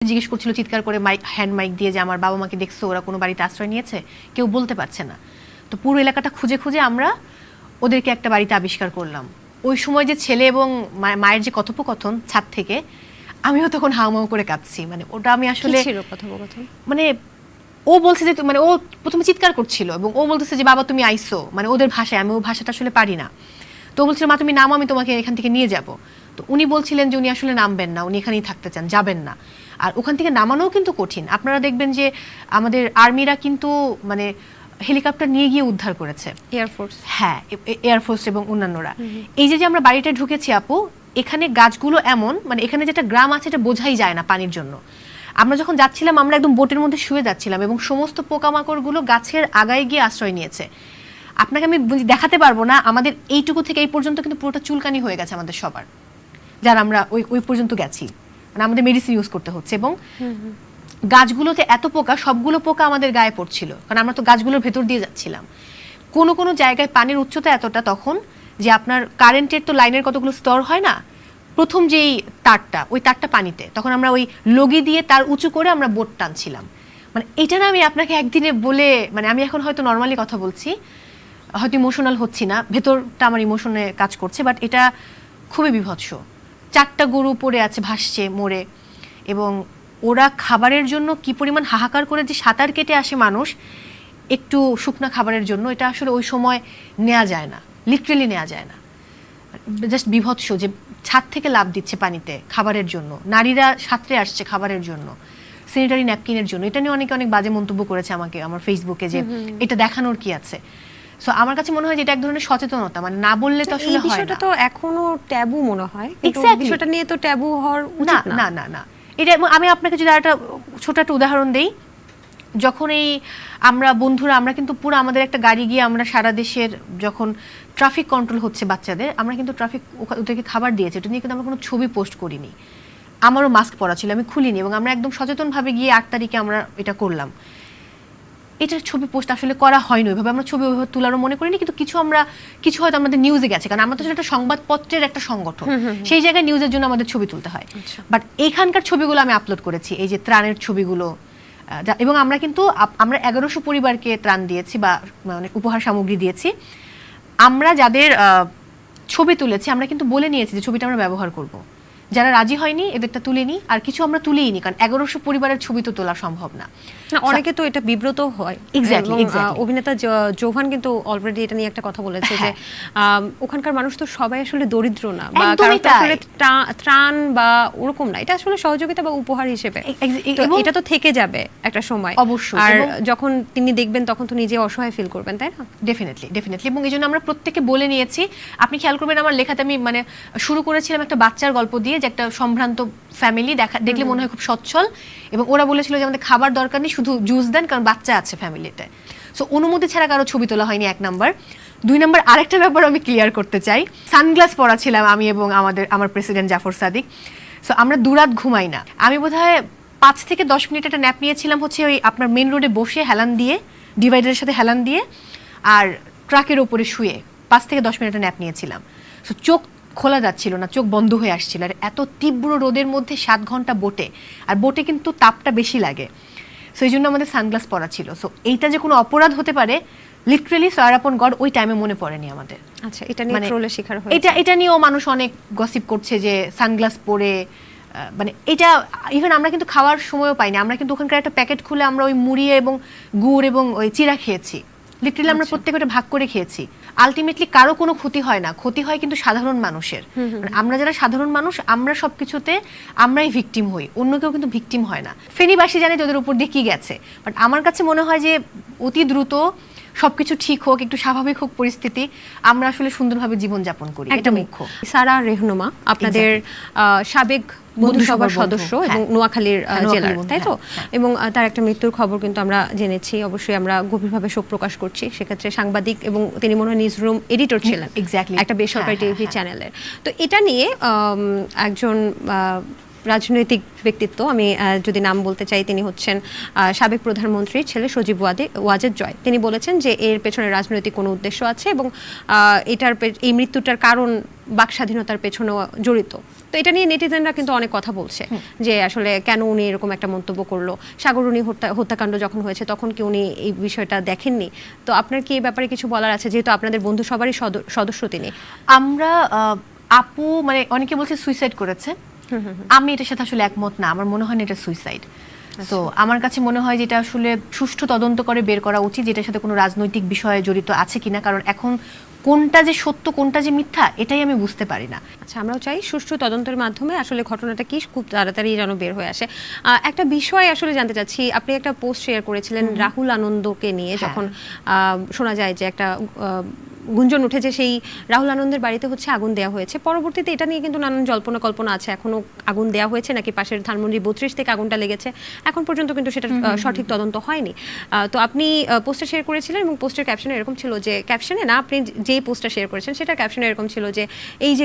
জিজ্ঞেস করছিল চিৎকার করে মাইক হ্যান্ড মাইক দিয়ে যে আমার বাবা মাকে দেখছো ওরা কোনো বাড়িতে আশ্রয় নিয়েছে, কেউ বলতে পারছে না। তো পুরো এলাকাটা খুঁজে খুঁজে আমরা ওদেরকে একটা বাড়িতে আবিষ্কার করলাম। ওই সময় যে ছেলে এবং মায়ের যে কথোপকথন ছাদ থেকে, আমিও তখন হাউমাউ করে কাঁদছি। মানে ওটা আমি আসলে কথোপকথন মানে ও বলছে যে মানে ও প্রথমে চিৎকার করছিল এবং ও বলতেছে যে বাবা তুমি আইসো, মানে ওদের ভাষায়, আমি ওই ভাষাটা আসলে পারি না। তো বলছিল মা তুমি নামো, আমি তোমাকে এখান থেকে নিয়ে যাব। তো উনি বলছিলেন যে উনি আসলে নামবেন না, উনি এখানেই থাকতে চান, যাবেন না। আর ওখান থেকে নামানোও কিন্তু কঠিন। আপনারা দেখবেন যে আমাদের আর্মিরা কিন্তু মানে হেলিকপ্টার নিয়ে গিয়ে উদ্ধার করেছে, এয়ারফোর্স, হ্যাঁ এয়ারফোর্স এবং অন্যান্যরা। এই যে আমরা বাড়িটা ঢুকেছি আপু, এখানে গাছগুলো এমন, মানে এখানে যেটা গ্রাম আছে এটা বোঝাই যায় না পানির জন্য। আমরা যখন যাচ্ছিলাম আমরা একদম বোটের মধ্যে শুয়ে যাচ্ছিলাম এবং সমস্ত পোকামাকড়গুলো গাছের আগায় গিয়ে আশ্রয় নিয়েছে। আপনাকে আমি দেখাতে পারবো না, আমাদের এইটুকু থেকে এই পর্যন্ত কিন্তু পুরোটা চুলকানি হয়ে গেছে আমাদের সবার, যারা আমরা ওই পর্যন্ত গেছি। মানে আমাদের মেডিসিন ইউজ করতে হচ্ছে এবং গাছগুলোতে এত পোকা, সবগুলো পোকা আমাদের গায়ে পড়ছিল, কারণ আমরা তো গাছগুলোর ভেতর দিয়ে যাচ্ছিলাম। কোনো কোনো জায়গায় পানির উচ্চতা এতটা তখন যে আপনার কারেন্টের তো লাইনের কতগুলো স্তর হয় না, প্রথম যেই তারটা, ওই তারটা পানিতে, তখন আমরা ওই লগি দিয়ে তার উঁচু করে আমরা বোট টানছিলাম। মানে এটা না আমি আপনাকে একদিনে বলে, মানে আমি এখন হয়তো নর্মালি কথা বলছি, হয়তো ইমোশনাল হচ্ছি না, ভেতরটা আমার ইমোশনে কাজ করছে, বাট এটা খুবই বিভৎস। 4টা গরু পড়ে আছে ভাসছে মরে, এবং ওরা খাবারের জন্য কি পরিমাণ হাহাকার করে যে সাঁতার কেটে আসে মানুষ একটু শুকনা খাবারের জন্য, এটা আসলে ওই সময় নেওয়া যায় না, লিটারেলি নেওয়া যায় না। জাস্ট বিভৎস যে ছাদ থেকে লাফ দিচ্ছে পানিতে খাবারের জন্য, নারীরা সাঁতরে আসছে খাবারের জন্য, স্যানিটারি ন্যাপকিনের জন্য। এটা নিয়ে অনেকে অনেক বাজে মন্তব্য করেছে আমাকে আমার ফেসবুকে যে এটা দেখানোর কি আছে। সো আমার কাছে মনে হয় যে এটা এক ধরনের সচেতনতা, মানে না বললে তো আসলে হয় না। বিষয়টা তো এখনো ট্যাবু মনে হয়, কিন্তু বিষয়টা নিয়ে তো ট্যাবু হওয়ার উচিত না। না না না, এটা আমি আপনাকে যদি একটা ছোট একটা উদাহরণ দেই, যখন এই আমরা বন্ধুরা আমরা কিন্তু পুরো আমাদের একটা গাড়ি গিয়ে আমরা সারা দেশের যখন ট্রাফিক কন্ট্রোল হচ্ছে বাচ্চাদের, আমরা কিন্তু ট্রাফিক ওদেরকে খাবার দিয়েছি, এটা নিয়ে কিন্তু আমরা কোনো ছবি পোস্ট করিনি। আমারও মাস্ক পরা ছিল, আমি খুলিনি, এবং আমরা একদম সচেতনভাবে গিয়ে 8 তারিখে আমরা এটা করলাম। এটার ছবি পোস্ট আসলে করা হয়নি ওইভাবে, আমরা ছবি ওইভাবে তোলারও মনে করিনি, কিন্তু কিছু হয়তো আমাদের নিউজে গেছে, কারণ আমরা তো একটা সংবাদপত্রের একটা সংগঠন, সেই জায়গায় নিউজের জন্য আমাদের ছবি তুলতে হয়। বাট এইখানকার ছবিগুলো আমি আপলোড করেছি, এই যে ত্রাণের ছবিগুলো, এবং আমরা কিন্তু আমরা 1100 পরিবারকে ত্রাণ দিয়েছি বা মানে উপহার সামগ্রী দিয়েছি। আমরা যাদের ছবি তুলেছি আমরা কিন্তু বলে নিয়েছি যে ছবিটা আমরা ব্যবহার করব। যারা রাজি হয়নি এদেরটা তুলিনি, আর কিছু আমরা তুলিনি, কারণ 1100 পরিবারের ছবি তো তোলা সম্ভব না। অনেকে তো এটা বিব্রত হয়। এক্স্যাক্টলি। অভিনেতা জোভান কিন্তু অলরেডি এটা নিয়ে একটা কথা বলেছে যে ওখানকার মানুষ তো সবাই আসলে দরিদ্র না, বা আসলে ত্রাণ বা ওরকম না, এটা আসলে সহযোগিতা বা উপহার হিসেবে, এটা তো থেকে যাবে একটা সময় অবশ্যই। আর যখন তিনি দেখবেন তখন তো নিজে অসহায় ফিল করবেন, তাই না? Definitely definitely. এবং এই জন্য আমরা প্রত্যেকে বলে নিয়েছি। আপনি খেয়াল করবেন আমার লেখাতে আমি মানে শুরু করেছিলাম একটা বাচ্চার গল্প দিয়ে, যে একটা সম্ভ্রান্ত ফ্যামিলি দেখলে মনে হয় খুব সচ্ছল, এবং ওরা বলেছিল যে আমাদের খাবার দরকার নেই, শুধু জুস দেন, কারণ বাচ্চা আছে ফ্যামিলিতে। সো অনুমতি ছাড়া কারো ছবি তোলা হয়নি, 1 নাম্বার। 2 নাম্বার, আরেকটা ব্যাপার আমি ক্লিয়ার করতে চাই। সানগ্লাস পরা ছিলাম আমি এবং আমার প্রেসিডেন্ট জাফর সাদিক। সো আমরা দুরাত ঘুমাই না। আমি বোধহয় 5 থেকে 10 মিনিট একটা ন্যাপ নিয়েছিলাম হচ্ছে ওই আপনার মেন রোডে বসে হেলান দিয়ে, ডিভাইডারের সাথে হেলান দিয়ে, আর ট্রাকের ওপরে শুয়ে 5 থেকে 10 মিনিট ন্যাপ নিয়েছিলাম। সো চোখ খোলা যাচ্ছিল না, চোখ বন্ধ হয়ে আসছিল। আর এত তীব্র রোদের মধ্যে 7 ঘন্টা বোটে, আর বোটে কিন্তু তাপটা বেশি লাগে, সো এই জন্য আমাদের সানগ্লাস পরা ছিল। সো এইটা যে কোনো অপরাধ হতে পারে, লিটারেলি সয়ার আপন গড ওই টাইমে মনে পড়েনি আমাদের। আচ্ছা, এটা নিয়ে ট্রোলের শিকার হয়েছে। এটা নিয়েও মানুষ অনেক গসিপ করছে যে সানগ্লাস পরে, মানে এটা ইভেন আমরা কিন্তু খাওয়ার সময়ও পাইনি। আমরা কিন্তু ওখানকার একটা প্যাকেট খুলে আমরা ওই মুড়ি এবং গুড় এবং ওই চিড়া খেয়েছি, লিটারালি আমরা প্রত্যেকে ওটা ভাগ করে খেয়েছি। আলটিমেটলি কারো কোনো ক্ষতি হয় না, ক্ষতি হয় কিন্তু সাধারণ মানুষের। মানে আমরা যারা সাধারণ মানুষ, আমরা সবকিছুতে আমরাই ভিকটিম হই, অন্য কেউ কিন্তু ভিকটিম হয় না। ফেনীবাসী জানে যে ওদের উপর দিয়ে কি গেছে, বাট আমার কাছে মনে হয় যে অতি দ্রুত সবকিছু ঠিক হোক, একটু স্বাভাবিক হোক পরিস্থিতি, আমরা আসলে সুন্দরভাবে জীবনযাপন করি, এটা মুখ্য। সারা রেহনুমা আপনাদের সাবেক বন্ধুসভার সদস্য এবং নোয়াখালীর জেলার, তাই তো? এবং তার একটা মৃত্যুর খবর কিন্তু আমরা জেনেছি। অবশ্যই আমরা গভীরভাবে শোক প্রকাশ করছি। সেক্ষেত্রে সাংবাদিক এবং তিনি মনে হয় নিউজরুম এডিটর ছিলেন একটা বেসরকারি টিভি চ্যানেলের। তো এটা নিয়ে একজন রাজনৈতিক ব্যক্তিত্ব, আমি যদি নাম বলতে চাই, তিনি হচ্ছেন সাবেক প্রধানমন্ত্রীর ছেলে সজীব ওয়াজেদ জয়। তিনি বলেছেন যে এর পেছনে রাজনৈতিক কোনো উদ্দেশ্য আছে এবং এই মৃত্যুটার কারণ বাক স্বাধীনতার পেছনেও জড়িত। তো এটা নিয়ে নেটিজেনরা কিন্তু অনেক কথা বলছে যে আসলে কেন উনি এরকম একটা মন্তব্য করলো, সাগররুনি হত্যাকাণ্ড যখন হয়েছে তখন কি উনি এই বিষয়টা দেখেননি? তো আপনার কি এই ব্যাপারে কিছু বলার আছে, যেহেতু আপনাদের বন্ধু সবারই সদস্য তিনি? আমরা আপু মানে অনেকে বলছে সুইসাইড করেছে, আমি এটার সাথে আসলে একমত না। আমার মনে হয় না এটা সুইসাইড। তো আমার কাছে মনে হয় যেটা আসলে সুষ্ঠু তদন্ত করে বের করা উচিত, যেটার সাথে কোনো রাজনৈতিক বিষয়ে জড়িত আছে কিনা, কারণ এখন কোনটা যে সত্য কোনটা যে মিথ্যা এটাই আমি বুঝতে পারি না। আচ্ছা, আমরাও চাই সুষ্ঠু তদন্তের মাধ্যমে আসলে ঘটনাটা কি খুব তাড়াতাড়ি যেন বের হয়ে আসে। একটা বিষয় আসলে জানতে চাচ্ছি, আপনি একটা পোস্ট শেয়ার করেছিলেন রাহুল আনন্দকে নিয়ে, যখন শোনা যায় যে একটা গুঞ্জন উঠে যে সেই রাহুল আনন্দের বাড়িতে হচ্ছে আগুন দেওয়া হয়েছে। পরবর্তীতে এটা নিয়ে কিন্তু নানান জল্পনা কল্পনা আছে, এখনো আগুন দেওয়া হয়েছে নাকি পাশের ধানমন্ডি 32 থেকে আগুনটা লেগেছে, এখন পর্যন্ত কিন্তু সেটা সঠিক তদন্ত হয়নি। তো আপনি পোস্টটা শেয়ার করেছিলেন এবং পোস্টের ক্যাপশনে এরকম ছিল যে, ক্যাপশনে না, আপনি যেই পোস্টটা শেয়ার করেছেন সেটা ক্যাপশনে এরকম ছিল যে, এই যে